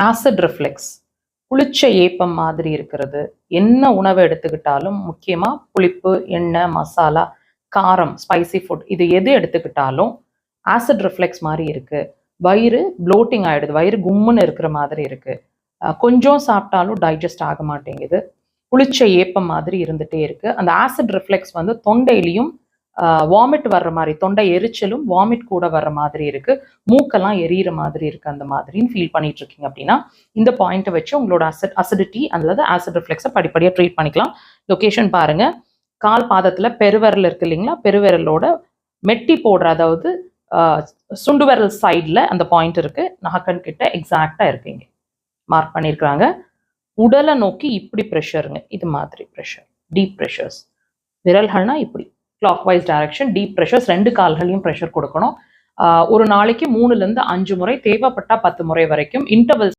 Acid reflux, புளிச்ச ஏப்பம் மாதிரி இருக்கிறது. என்ன உணவு எடுத்துக்கிட்டாலும் முக்கியமாக புளிப்பு, எண்ணெய், மசாலா, காரம், ஸ்பைசி ஃபுட் இது எது எடுத்துக்கிட்டாலும் ஆசிட் ரிஃப்ளெக்ஸ் மாதிரி இருக்குது. வயிறு ப்ளோட்டிங் ஆகிடுது, வயிறு கும்முன்னு இருக்கிற மாதிரி இருக்குது. கொஞ்சம் சாப்பிட்டாலும் டைஜஸ்ட் ஆக மாட்டேங்குது. புளிச்ச ஏப்பம் மாதிரி இருந்துகிட்டே இருக்குது. அந்த ஆசிட் ரிஃப்ளெக்ஸ் வந்து தொண்டையிலையும் வாமிட் வர்ற மாதிரி, தொண்டை எரிச்சலும் வாமிட் கூட வர்ற மாதிரி இருக்குது. மூக்கெல்லாம் எரியிற மாதிரி இருக்குது. அந்த மாதிரின்னு ஃபீல் பண்ணிட்டு இருக்கீங்க அப்படின்னா இந்த பாயிண்ட்டை வச்சு உங்களோட அசிடிட்டி அல்லது ஆசிட் ரிஃப்ளெக்ஸை படிப்படியாக ட்ரீட் பண்ணிக்கலாம். லொக்கேஷன் பாருங்கள். கால் பாதத்தில் பெருவிரல் இருக்குது இல்லைங்களா, பெருவிரலோட மெட்டி போடுற, அதாவது சுண்டு விரல் சைடில் அந்த பாயிண்ட் இருக்குது. நாக்கன் கிட்ட எக்ஸாக்டாக இருக்குங்க, மார்க் பண்ணியிருக்கிறாங்க. உடலை நோக்கி இப்படி ப்ரெஷருங்க, இது மாதிரி ப்ரெஷர், டீப் ப்ரெஷர்ஸ். விரல்கள்னா இப்படி clockwise direction, deep pressures. 2 கால்களையும் ப்ரெஷர் கொடுக்கணும். ஒரு நாளைக்கு 3 to 5 முறை, தேவைப்பட்டால் 10 முறை வரைக்கும். இன்டர்வல்ஸ்